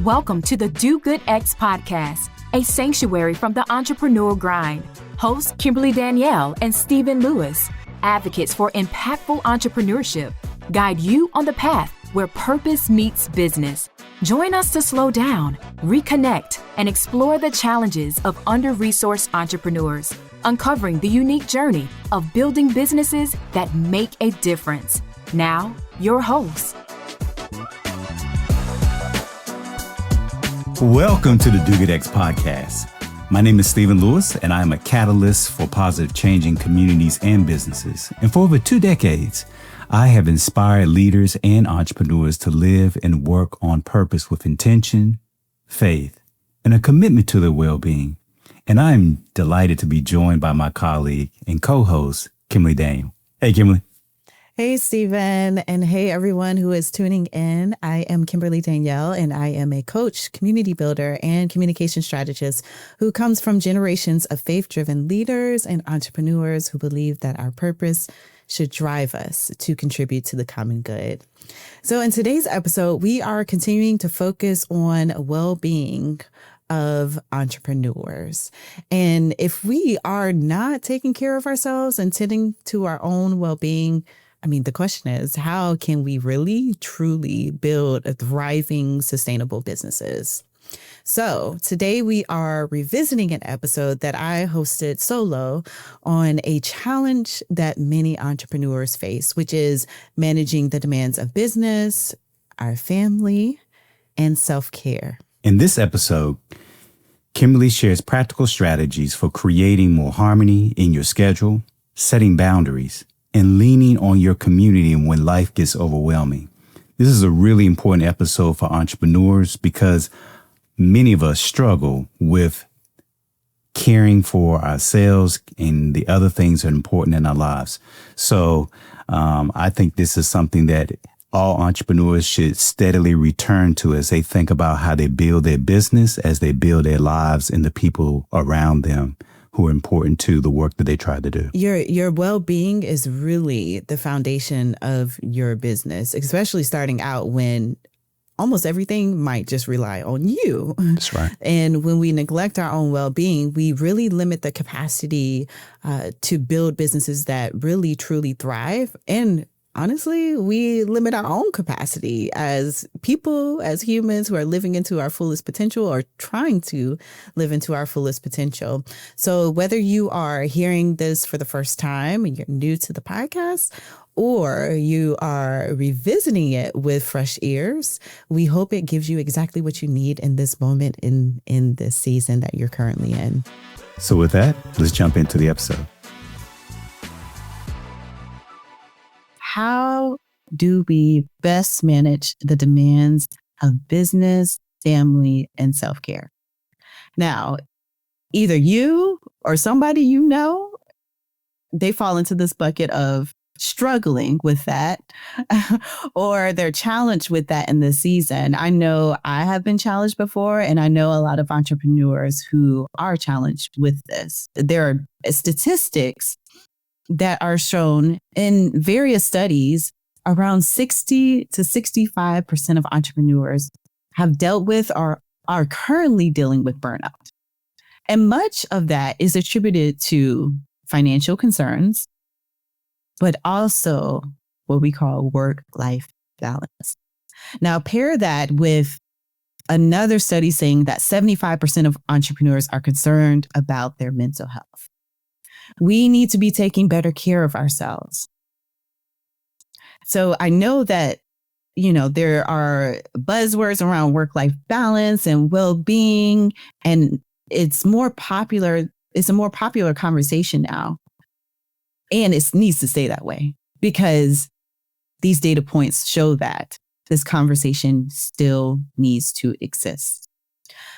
Welcome to the Do Good X podcast, a sanctuary from the entrepreneurial grind. Hosts Kimberly Daniel and Stephen Lewis, advocates for impactful entrepreneurship, guide you on the path where purpose meets business. Join us to slow down, reconnect, and explore the challenges of under-resourced entrepreneurs, uncovering the unique journey of building businesses that make a difference. Now, your hosts. Welcome to the Do Good X podcast. My name is Stephen Lewis, and I am a catalyst for positive change in communities and businesses. And for over 2 decades, I have inspired leaders and entrepreneurs to live and work on purpose with intention, faith, and a commitment to their well-being. And I'm delighted to be joined by my colleague and co-host, Kimberly Daniel. Hey, Kimberly. Hey, Stephen, and hey, everyone who is tuning in. I am Kimberly Daniel, and I am a coach, community builder, and communication strategist who comes from generations of faith-driven leaders and entrepreneurs who believe that our purpose should drive us to contribute to the common good. So in today's episode, we are continuing to focus on well-being of entrepreneurs. And if we are not taking care of ourselves and tending to our own well-being, the question is, how can we really, truly build a thriving, sustainable businesses? So today we are revisiting an episode that I hosted solo on a challenge that many entrepreneurs face, which is managing the demands of business, our family, and self-care. In this episode, Kimberly shares practical strategies for creating more harmony in your schedule, setting boundaries, and leaning on your community when life gets overwhelming. This is a really important episode for entrepreneurs because many of us struggle with caring for ourselves and the other things that are important in our lives. So I think this is something that all entrepreneurs should steadily return to as they think about how they build their business, as they build their lives and the people around them who are important to the work that they try to do. Your well-being is really the foundation of your business, especially starting out when almost everything might just rely on you. That's right. And when we neglect our own well-being, we really limit the capacity to build businesses that really, truly thrive. And honestly, we limit our own capacity as people, as humans who are living into our fullest potential or trying to live into our fullest potential. So whether you are hearing this for the first time and you're new to the podcast, or you are revisiting it with fresh ears, we hope it gives you exactly what you need in this moment in this season that you're currently in. So with that, let's jump into the episode. How do we best manage the demands of business, family, and self-care? Now, either you or somebody you know, they fall into this bucket of struggling with that, or they're challenged with that in this season. I know I have been challenged before, and I know a lot of entrepreneurs who are challenged with this. There are statistics that are shown in various studies. Around 60 to 65% of entrepreneurs have dealt with or are currently dealing with burnout. And much of that is attributed to financial concerns, but also what we call work-life balance. Now, pair that with another study saying that 75% of entrepreneurs are concerned about their mental health. We need to be taking better care of ourselves. So I know that, there are buzzwords around work-life balance and well-being, and it's more popular. It's a more popular conversation now. And it needs to stay that way because these data points show that this conversation still needs to exist.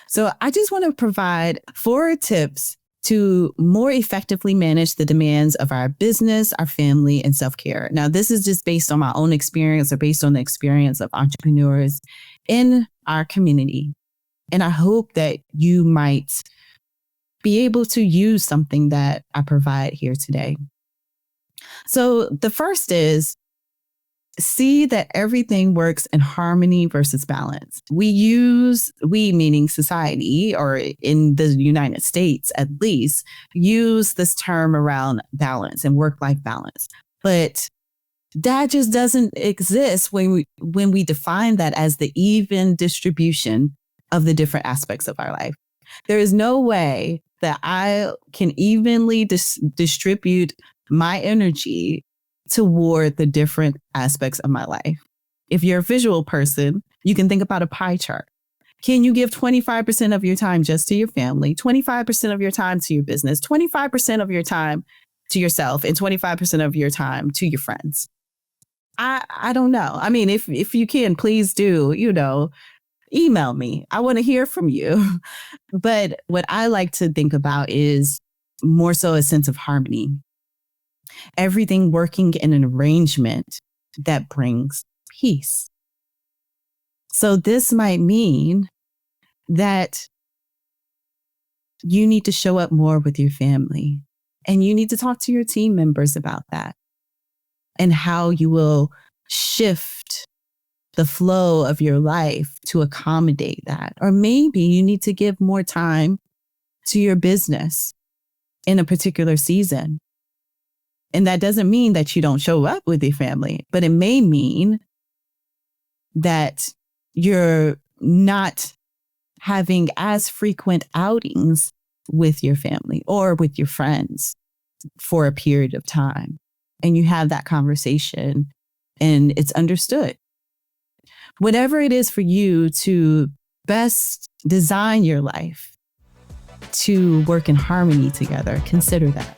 So I just want to provide 4 tips to more effectively manage the demands of our business, our family, and self-care. Now, this is just based on my own experience or based on the experience of entrepreneurs in our community. And I hope that you might be able to use something that I provide here today. So the first is see that everything works in harmony versus balance. We meaning society, or in the United States at least, use this term around balance and work-life balance. But that just doesn't exist when we define that as the even distribution of the different aspects of our life. There is no way that I can evenly distribute my energy toward the different aspects of my life. If you're a visual person, you can think about a pie chart. Can you give 25% of your time just to your family, 25% of your time to your business, 25% of your time to yourself, and 25% of your time to your friends? I don't know. I mean, if you can, please do, email me. I want to hear from you. But what I like to think about is more so a sense of harmony. Everything working in an arrangement that brings peace. So this might mean that you need to show up more with your family, and you need to talk to your team members about that and how you will shift the flow of your life to accommodate that. Or maybe you need to give more time to your business in a particular season. And that doesn't mean that you don't show up with your family, but it may mean that you're not having as frequent outings with your family or with your friends for a period of time. And you have that conversation and it's understood. Whatever it is for you to best design your life to work in harmony together, consider that.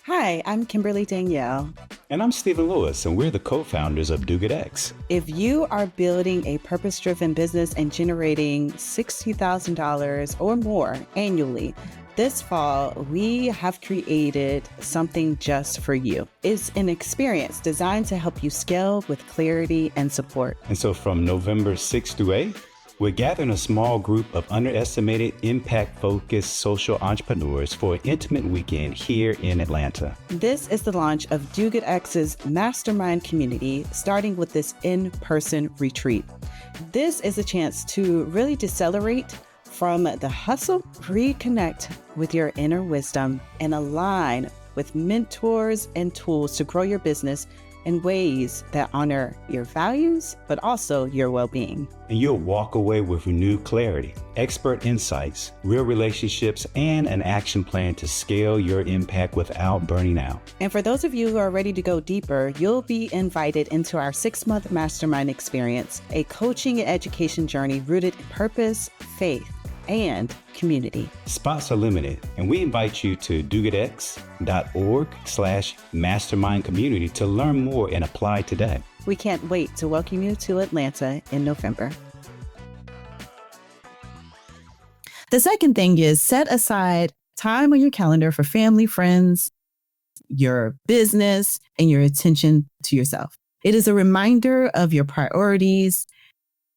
Hi, I'm Kimberly Daniel. And I'm Stephen Lewis, and we're the co-founders of Do Good X. If you are building a purpose-driven business and generating $60,000 or more annually, this fall, we have created something just for you. It's an experience designed to help you scale with clarity and support. And so from November 6th through 8th, we're gathering a small group of underestimated, impact-focused social entrepreneurs for an intimate weekend here in Atlanta. This is the launch of Do Good X's mastermind community, starting with this in-person retreat. This is a chance to really decelerate from the hustle, reconnect with your inner wisdom, and align with mentors and tools to grow your business in ways that honor your values, but also your well-being. And you'll walk away with renewed clarity, expert insights, real relationships, and an action plan to scale your impact without burning out. And for those of you who are ready to go deeper, you'll be invited into our 6-month mastermind experience, a coaching and education journey rooted in purpose, faith, and community. Spots are limited, and we invite you to dogoodx.org/mastermind community to learn more and apply today. We can't wait to welcome you to Atlanta in November. The second thing is set aside time on your calendar for family, friends, your business, and your attention to yourself. It is a reminder of your priorities.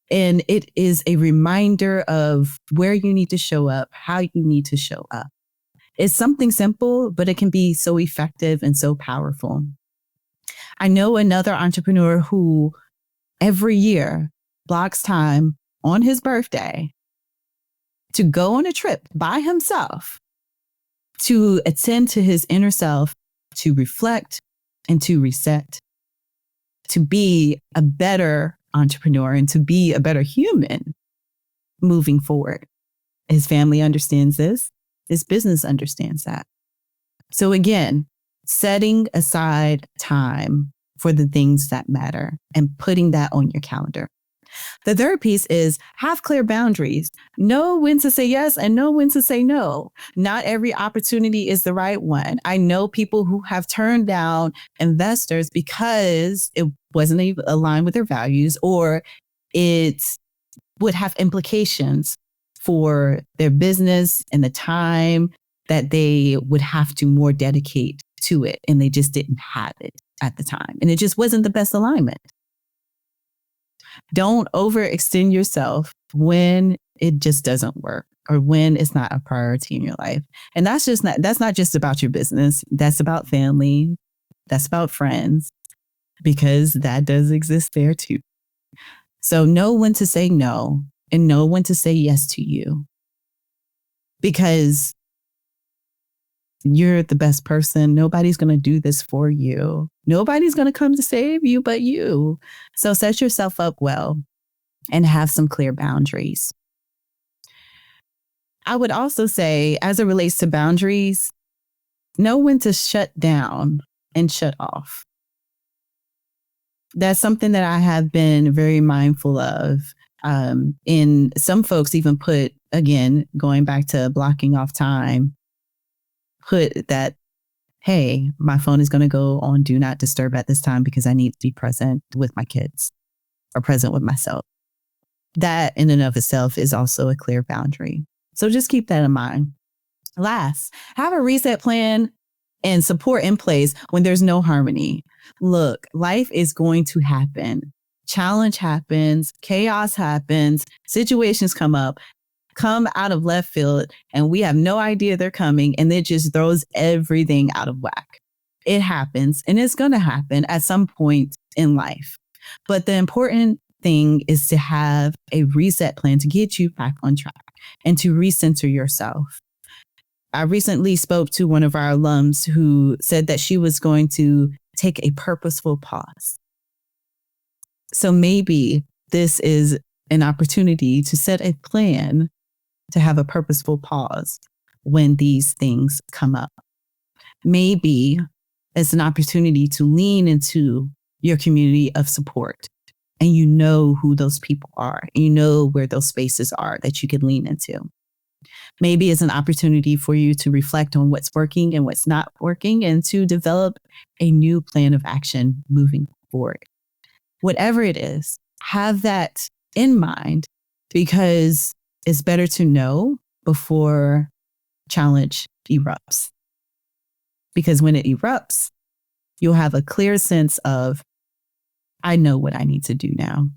And it is a reminder of where you need to show up, how you need to show up. It's something simple, but it can be so effective and so powerful. I know another entrepreneur who every year blocks time on his birthday to go on a trip by himself, to attend to his inner self, to reflect and to reset, to be a better entrepreneur and to be a better human moving forward. His family understands this. His business understands that. So again, setting aside time for the things that matter and putting that on your calendar. The third piece is have clear boundaries. Know when to say yes and know when to say no. Not every opportunity is the right one. I know people who have turned down investors because it wasn't aligned with their values, or it would have implications for their business and the time that they would have to more dedicate to it. And they just didn't have it at the time. And it just wasn't the best alignment. Don't overextend yourself when it just doesn't work or when it's not a priority in your life. And that's not just about your business. That's about family. That's about friends, because that does exist there too. So know when to say no and know when to say yes to you, because you're the best person. Nobody's going to do this for you. Nobody's going to come to save you but you. So set yourself up well and have some clear boundaries. I would also say, as it relates to boundaries, know when to shut down and shut off. That's something that I have been very mindful of. And some folks even put, again, going back to blocking off time, put that, hey, my phone is going to go on do not disturb at this time because I need to be present with my kids or present with myself. That in and of itself is also a clear boundary. So just keep that in mind. Last, have a reset plan and support in place when there's no harmony. Look, life is going to happen. Challenge happens, chaos happens, situations come out of left field, and we have no idea they're coming, and it just throws everything out of whack. It happens, and it's going to happen at some point in life. But the important thing is to have a reset plan to get you back on track and to recenter yourself. I recently spoke to one of our alums who said that she was going to take a purposeful pause. So maybe this is an opportunity to set a plan to have a purposeful pause when these things come up. Maybe it's an opportunity to lean into your community of support, and you know who those people are. You know where those spaces are that you can lean into. Maybe it's an opportunity for you to reflect on what's working and what's not working and to develop a new plan of action moving forward. Whatever it is, have that in mind, because it's better to know before challenge erupts. Because when it erupts, you'll have a clear sense of, I know what I need to do now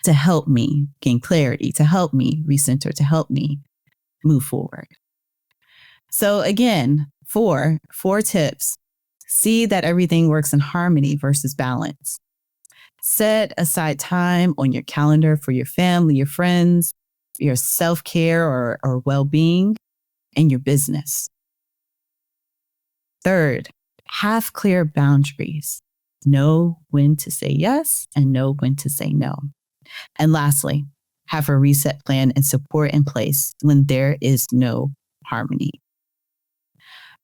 to help me gain clarity, to help me recenter, to help me move forward. So again, four tips. See that everything works in harmony versus balance. Set aside time on your calendar for your family, your friends, your self-care or well-being, and your business. Third, have clear boundaries. Know when to say yes and know when to say no. And lastly, have a reset plan and support in place when there is no harmony.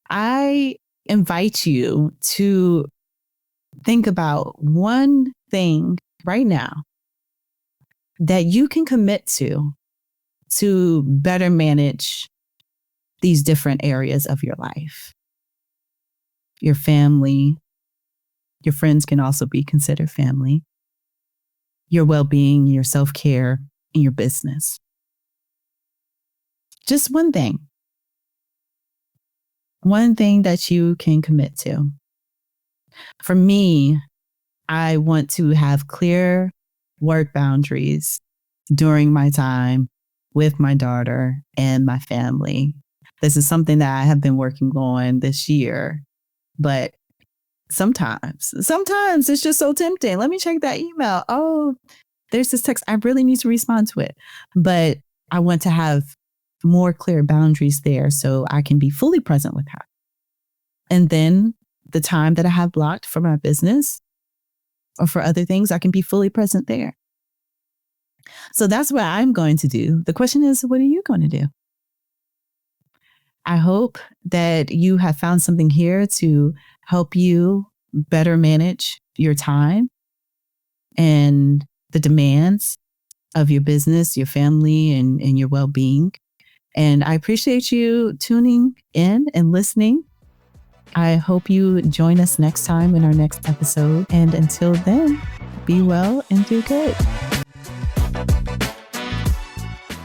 I invite you to think about one thing right now that you can commit to better manage these different areas of your life. Your family, your friends can also be considered family, your well-being, your self-care, and your business. Just one thing that you can commit to. For me, I want to have clear work boundaries during my time with my daughter and my family. This is something that I have been working on this year, but sometimes it's just so tempting. Let me check that email. Oh, there's this text. I really need to respond to it. But I want to have more clear boundaries there so I can be fully present with her. And then the time that I have blocked for my business or for other things, I can be fully present there. So that's what I'm going to do. The question is, what are you going to do? I hope that you have found something here to help you better manage your time and the demands of your business, your family, and your well-being. And I appreciate you tuning in and listening. I hope you join us next time in our next episode. And until then, be well and do good.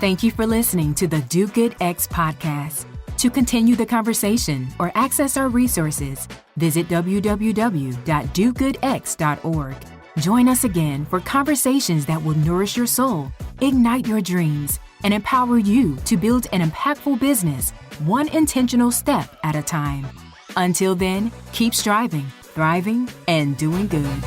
Thank you for listening to the Do Good X podcast. To continue the conversation or access our resources, visit www.dogoodx.org. Join us again for conversations that will nourish your soul, ignite your dreams, and empower you to build an impactful business, one intentional step at a time. Until then, keep striving, thriving, and doing good.